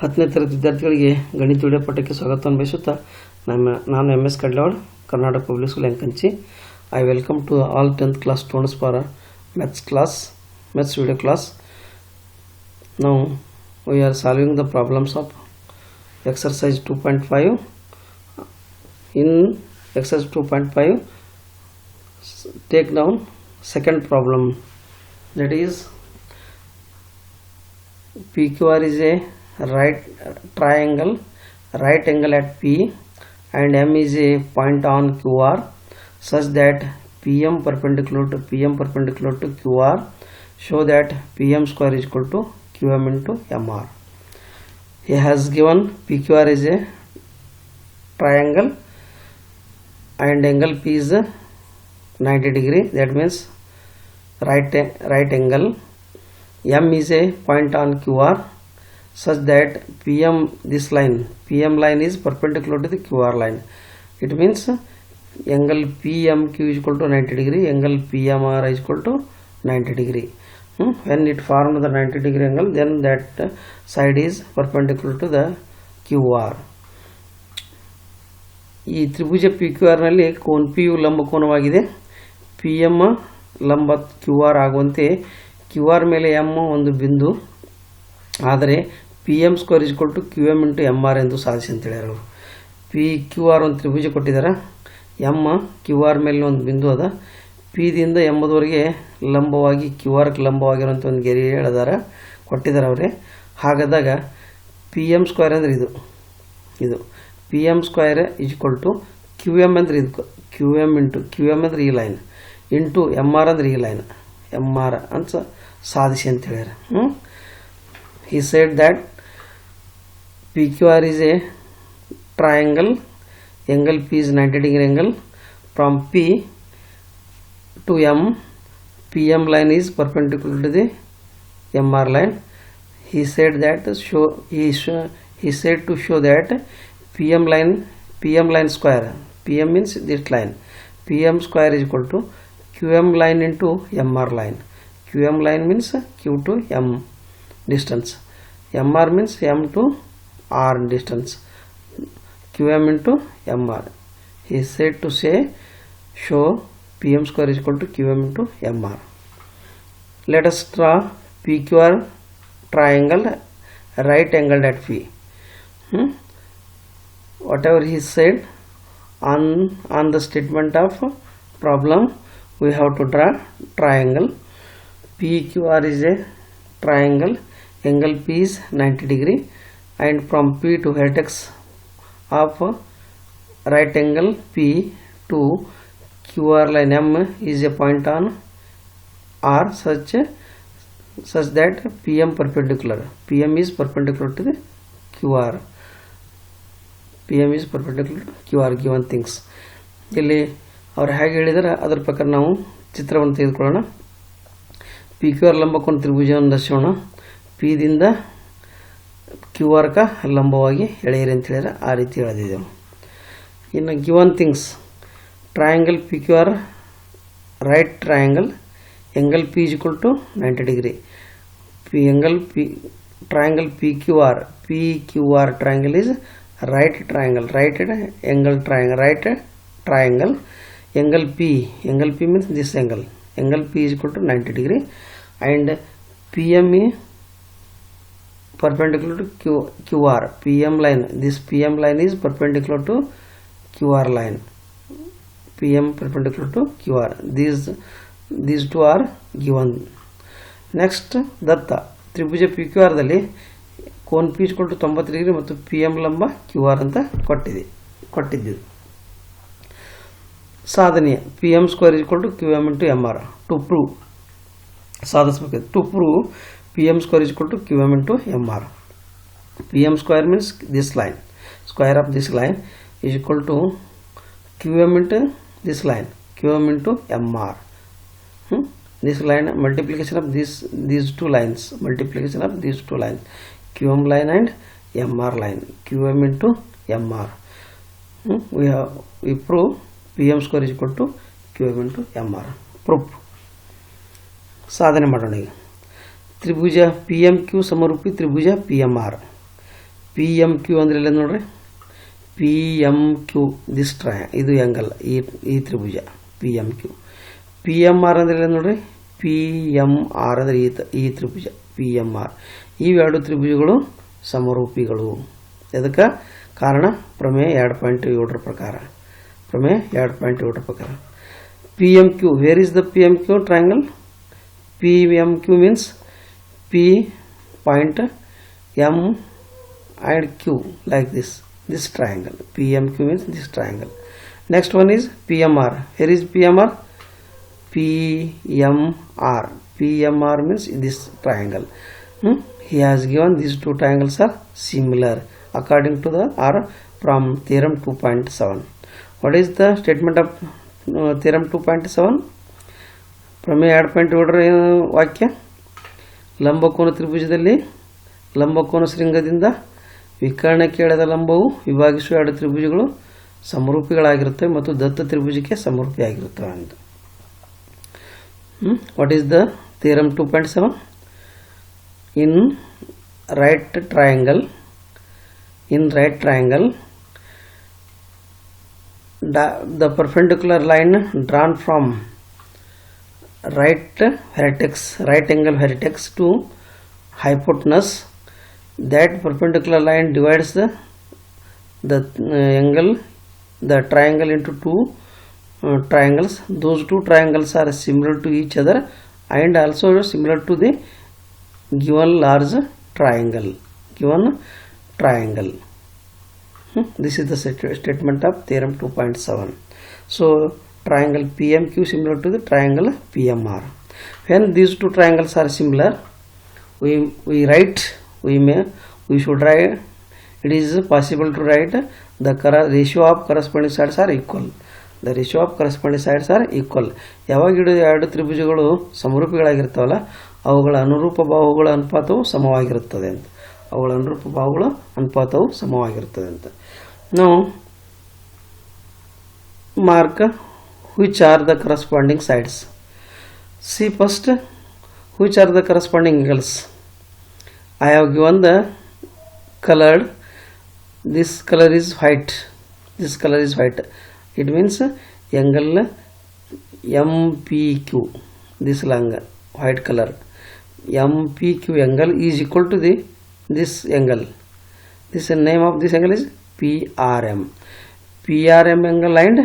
10ನೇ ತರಗತಿ ವಿದ್ಯಾರ್ಥಿಗಳಿಗೆ ಗಣಿತ ವಿಡಿಯೋ ಪಾಠಕ್ಕೆ ಸ್ವಾಗತವನ್ನು ಬಯಸುತ್ತಾ ನಾನು MS Kadlawad Karnataka public school Ankanchi. I welcome to all 10th class students for maths video class. Now we are solving the problems of exercise 2.5. In exercise 2.5 take down second problem, that is PQR is a right angle at P and M is a point on QR such that PM perpendicular to QR, show that PM square is equal to QM into MR. He has given PQR is a triangle and angle P is 90 degree, that means right angle. M is a point on QR such that PM line is perpendicular to the QR line. It means angle PMQ is equal to 90 degree, angle PMR is equal to 90 degree. When it forms the 90 degree angle, then that side is perpendicular to the QR. ಈ ತ್ರಿಭುಜ PQR ನಲ್ಲಿ ಕೋನ PU ಲಂಬ ಕೋನವಾಗಿದೆ. PM ಲಂಬ QR ಆಗುವಂತೆ QR ಮೇಲೆ M ಒಂದು ಬಿಂದು, ಆದರೆ PM square is equal to QM into MR ಎಂದು ಸಾಧಿಸಿ ಅಂತ ಹೇಳ್ಯಾರ ಅವರು. PQR ಒಂದು ತ್ರಿಭುಜ ಕೊಟ್ಟಿದ್ದಾರೆ, M QR ಮೇಲೆ ಒಂದು ಬಿಂದು ಅದ, P ದಿಂದ M ವರೆಗೆ ಲಂಬವಾಗಿ QR ಲಂಬವಾಗಿರುವಂಥ ಒಂದು ಗೆರೆ ಕೊಟ್ಟಿದ್ದಾರೆ ಅವರೇ. ಹಾಗಾದಾಗ PM ಸ್ಕ್ವೇರ್ ಅಂದರೆ ಇದು PM square is equal to QM ಅಂದರೆ ಇದು QM ಇಂಟು QM ಅಂದರೆ ಈ ಲೈನ್ ಇಂಟು MR ಅಂದರೆ ಈ ಲೈನ್ MR ಅಂತ ಸಾಧಿಸಿ ಅಂತ ಹೇಳ್ಯಾರ. He said that PQR is a triangle, angle P is 90 degree angle. From P to M, PM line is perpendicular to the MR line. He said to show that PM line square, PM means this line, PM square is equal to QM line into MR line. QM line means Q to M distance, MR means M to R distance, QM into MR. He said to show PM square is equal to QM into MR. Let us draw PQR triangle right angled at P. Whatever he said on the statement of problem, we have to draw triangle. PQR is a triangle, angle P is 90 degree, and from P to vertex of right angle P to QR line M is a point on R such that PM is perpendicular to the QR. PM is perpendicular to QR given things. ಇಲ್ಲಿ ಅವ್ರು ಹೇಗೆ ಹೇಳಿದರೆ ಅದರ ಪ್ರಕಾರ ನಾವು ಚಿತ್ರವನ್ನು ತೆಗೆದುಕೊಳ್ಳೋಣ. PQR ಲಂಬಕೋನ ತ್ರಿಭುಜವನ್ನು ರಚಿಸೋಣ. P ದಿಂದ QR ಕ ಲಂಬವಾಗಿ ಎಳೆಯಿರಿ ಅಂತ ಹೇಳಿದ್ರೆ ಆ ರೀತಿ ಎಳೆದಿದ್ದೆವು. ಇನ್ನು given things, triangle PQR right triangle, angle P is equal to 90 degree. Triangle PQR triangle is right triangle, angle P means this angle P is equal to 90 degree, and PM is perpendicular to QR. This PM line is perpendicular to QR line, PM perpendicular to QR. These two are given. Next, Datta Tribhuja PQR ದಲ್ಲಿ ಕೋನ P is equal to 90 degree ಮತ್ತು PM ಲಂಬ QR ಅಂತ ಕೊಟ್ಟಿದ್ದು. ಸಾಧನೆಯ PM square is equal to QM into MR. to prove ಸಾಧಿಸಬೇಕು. to prove PM square is equal to QM into MR. PM square means this line, square of this line is equal to QM into this line, QM into MR. This line multiplication of these two lines, QM line and MR line, QM into MR. We prove PM square is equal to QM into MR. Proof. ಸಾಧನೆ ಮಾಡೋಣ ಈಗ. ತ್ರಿಭುಜ PMQ ಸಮರೂಪಿ ತ್ರಿಭುಜ PMR. P M Q ಅಂದ್ರೆ ಇಲ್ಲ ನೋಡ್ರಿ, P M Q this ಇದು ಆ್ಯಂಗಲ್, ಈ ತ್ರಿಭುಜ P M Q. P M R ಅಂದ್ರೆ ಇಲ್ಲ ನೋಡ್ರಿ, ಪಿ ಎಮ್ ಆರ್ ಅಂದರೆ ಈ ತ್ರಿಭುಜ ಪಿ ಎಮ್ ಆರ್. ಇವೆರಡು ತ್ರಿಭುಜಗಳು ಸಮರೂಪಿಗಳು. ಇದಕ್ಕೆ ಕಾರಣ ಪ್ರಮೇಯ 2.7 ಪ್ರಕಾರ. ಪ್ರಮೇಯ 2.7 ಪ್ರಕಾರ. P M Q, where is the P M Q triangle? P M Q means P point M and Q like this triangle. PMQ means this triangle. Next one is PMR. Here is PMR. PMR. PMR means this triangle. He has given these two triangles are similar according to the or from theorem 2.7. What is the statement of theorem 2.7? ಪ್ರಮೇಯ 2.7 ವಾಕ್ಯ, ಲಂಬಕೋನ ತ್ರಿಭುಜದಲ್ಲಿ ಲಂಬಕೋನ ಶೃಂಗದಿಂದ ವಿಕರ್ಣಕ್ಕೆ ಎಳೆದ ಲಂಬವು ವಿಭಾಗಿಸುವ ಎರಡು ತ್ರಿಭುಜಗಳು ಸಮರೂಪಿಗಳಾಗಿರುತ್ತವೆ ಮತ್ತು ದತ್ತ ತ್ರಿಭುಜಕ್ಕೆ ಸಮರೂಪಿಯಾಗಿರುತ್ತವೆ ಅಂತ. What is the theorem 2.7? In right triangle the perpendicular line drawn from right angle vertex to hypotenuse, that perpendicular line divides the triangle into two triangles. Those two triangles are similar to each other and also similar to the given large triangle. This is the statement of theorem 2.7. So triangle PMQ similar to the triangle PMR. When these two triangles are similar, we should write, it is possible to write the ratio of corresponding sides are equal. The ratio of corresponding sides are equal. ಯಾವಾಗ ಎರಡು ತ್ರಿಭುಜಗಳು ಸಮರೂಪಿಗಳಾಗಿರ್ತಾವಲ್ಲ, ಅವುಗಳ ಅನುರೂಪ ಬಾಹುಗಳ ಅನುಪಾತವು ಸಮವಾಗಿರುತ್ತದೆ ಅಂತ. Now mark which are the corresponding sides. See first which are the corresponding angles. I have given the colored, this color is white, it means angle MPQ, this long white color MPQ angle is equal to this angle. This name of this angle is PRM angle and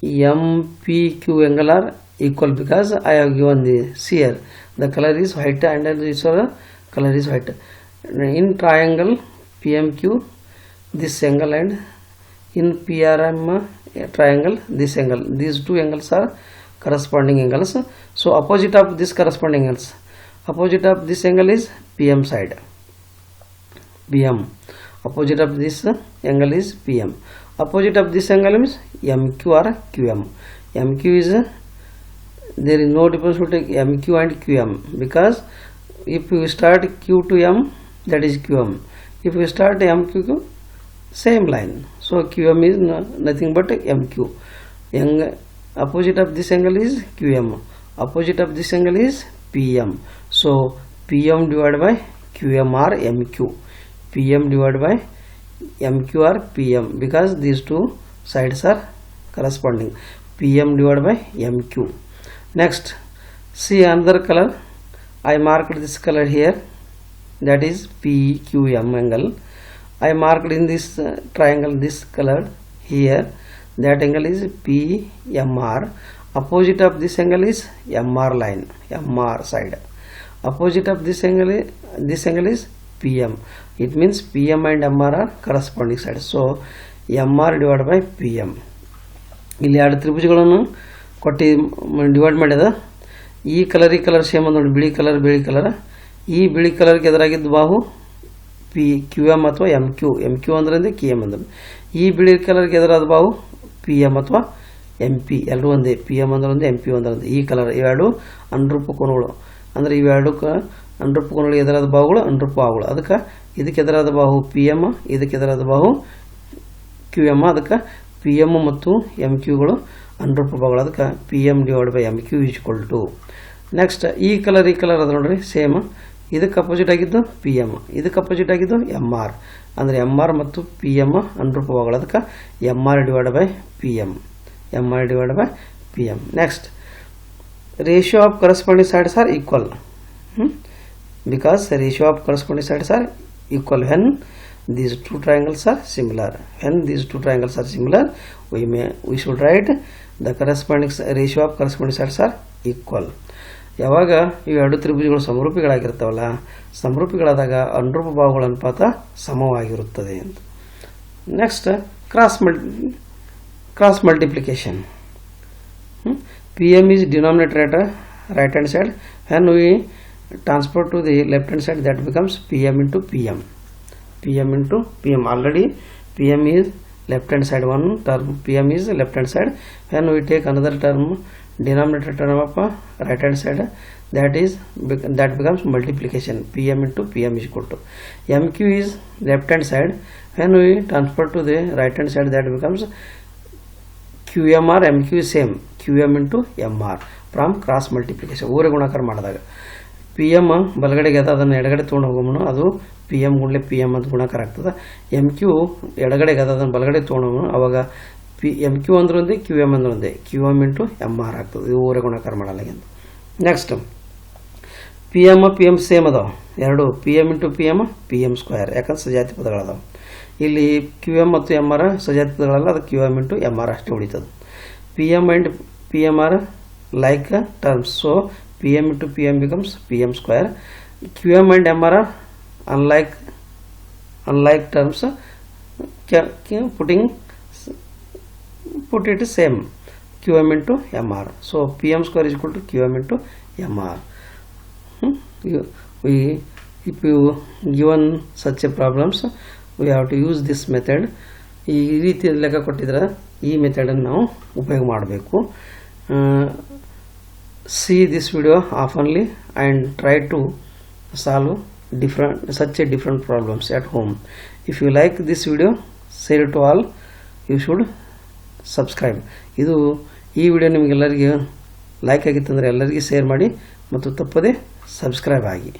MPQ angle are equal because I have given this here. The color is white and this color is white. In triangle PMQ, this angle, and in PRM triangle, this angle. These two angles are corresponding angles. So opposite of this corresponding angles, opposite of this angle is PM side. Opposite of this angle is PM. Opposite of this angle is MQ or QM. MQ is there is no difference between MQ and QM because if you start Q to M, that is QM. If you start MQ, same line. So QM is nothing but MQ. Opposite of this angle is QM. Opposite of this angle is PM. So PM divided by QM or MQ. PM divided by MQ or PM because these two sides are corresponding. PM divided by MQ. Next, see another color. I marked this color here, that is PQM angle. I marked in this triangle this color here, that angle is PMR. Opposite of this angle is MR line, MR side. Opposite of this angle is PM. It means PM and MR are corresponding sides. So MR divided by PM. ಇಲ್ಲಿ ಎರಡು ತ್ರಿಭುಜಗಳನ್ನು ಕೊಟ್ಟು divide ಮಾಡಿದ. ಈ colour same ನೋಡಿ, ಬಿಳಿ colour. ಈ ಬಿಳಿ ಕಲರ್ಗೆ ಎದುರಾಗಿದ್ದ ಬಾಹು QM ಅಥವಾ MQ ಅಂದ್ರೆ KM ಅಂದ್ರೆ. ಈ ಬಿಳಿ ಕಲರ್ಗೆ ಎದುರಾದ ಬಾಹು PM ಅಥವಾ MP, ಎಲ್ಲರೂ ಒಂದೇ. PM ಅಂದ್ರೆ ಒಂದೇ, MP ಅಂದ್ರೆ ಒಂದೇ. ಈ ಕಲರ್ ಇವೆರಡು ಅನುರೂಪ ಕೋನಗಳು ಅಂದ್ರೆ ಇವೆರಡಕ್ಕೆ ಅನುರೂಪ ಕೋನಗಳು ಎದುರಾದ ಬಾಹುಗಳು ಅನುರೂಪ ಬಾಹುಗಳು. ಅದಕ್ಕೆ ಇದಕ್ಕೆ ಎದುರಾದ ಬಾಹು PM, ಇದಕ್ಕೆ ಎದುರಾದ ಬಾಹು QM. ಅದಕ್ಕೆ PM ಮತ್ತು MQಗಳು ಅನುರೂಪ ಬಾಹುಗಳು. ಅದಕ್ಕೆ PM divide by MQ is equal to. Next ಈ ಕಲರ್ ಅದ ನೋಡ್ರಿ ಸೇಮ್. ಇದಕ್ಕೆ ಅಪೋಸಿಟ್ ಆಗಿದ್ದು ಪಿ ಎಮ್, ಇದಕ್ಕೆ ಅಪೋಸಿಟ್ ಆಗಿದ್ದು ಎಮ್ ಆರ್. ಅಂದರೆ ಎಮ್ ಆರ್ ಮತ್ತು ಪಿ ಎಮ್ ಅನುರೂಪವಾಗಲ್ಲ. ಅದಕ್ಕೆ M R divide by P M, M R divide by P M. Next, ratio of corresponding sides are equal. Because ratio of corresponding sides are equal when these two triangles are similar. When these two triangles are similar, we should write the corresponding ratio of corresponding sides are equal. ಯಾವಾಗ ಈ ಎರಡು ತ್ರಿಭುಜಗಳು ಸಮರೂಪಿಗಳಾಗಿರ್ತಾವಲ್ಲ, ಸಮರೂಪಿಗಳಾದಾಗ ಅನುರೂಪ ಭಾಗಗಳ ಅನುಪಾತ ಸಮವಾಗಿರುತ್ತದೆ ಅಂತ. Next, cross multiplication. PM is denominator at right hand side. When we transfer to the left hand side, that becomes PM into PM. PM into PM. Already PM is left hand side, one term PM is left hand side. When we take another term, denominator term of right hand side, that becomes multiplication. PM into PM is equal to MQ is left hand side. When we transfer to the right hand side, that becomes QMR. MQ is same, QM into MR from cross multiplication. ಊರ ಗುಣಾಕಾರ ಮಾಡಿದಾಗ P M ಬಲಗಡೆಗೆ ಅದ, ಅದನ್ನು ಎಡಗಡೆ ತೊಗೊಂಡು ಹೋಗೋಣ, ಅದು P M ಗುಂಡ್ಲೆ P M ಅಂತ ಗುಣಾಕಾರ ಆಗ್ತದೆ. ಎಮ್ ಕ್ಯೂ ಎಡಗಡೆಗೆ ಅದ, ಅದನ್ನು ಬಲಗಡೆ ತೊಗೊಂಡು ಹೋಗೋಣ, ಅವಾಗ ಎಮ್ ಕ್ಯೂ ಅಂದ್ರೆ ಒಂದೇ, ಕ್ಯೂ ಎಮ್ ಅಂದ್ರೆ ಒಂದೇ, Q M into M R ಆಗ್ತದೆ. ಇದು ಊರ ಗುಣಾಕಾರ ಮಾಡಲ್ಲ. ನೆಕ್ಸ್ಟ್, ಪಿ ಎಮ್ ಸೇಮ್ ಅದಾವ ಎರಡು, P M into P M square, ಯಾಕಂದ್ರೆ ಸಜಾತಿ ಪದಗಳದಾವ. ಇಲ್ಲಿ ಕ್ಯೂ ಎಮ್ ಮತ್ತು ಎಮ್ ಆರ್ ಸಜಾತಿ ಪದಗಳಲ್ಲ, ಅದು Q M into M R ಅಷ್ಟೇ ಉಳಿತದೆ. P M and P M R like terms, so PM into PM becomes PM square. QM and MR are unlike terms. Put it same, QM into MR. So PM square is equal to QM into MR. If you given such a problems, we have to use this method. ಈ ರೀತಿ ಲೆಕ್ಕ ಕೊಟ್ಟಿದ್ರೆ ಈ ಮೆಥಡನ್ನು ನಾವು ಉಪಯೋಗ ಮಾಡಬೇಕು. See this video oftenly and try to solve such a different problems at home. If you like this video, share it to all. You should subscribe. ಇದು ಈ ವಿಡಿಯೋ ನಿಮಗೆಲ್ಲರಿಗೆ ಲೈಕ್ ಆಗಿತ್ತಂದರೆ ಎಲ್ಲರಿಗೆ ಶೇರ್ ಮಾಡಿ ಮತ್ತು ತಪ್ಪದೆ ಸಬ್ಸ್ಕ್ರೈಬ್ ಆಗಿ.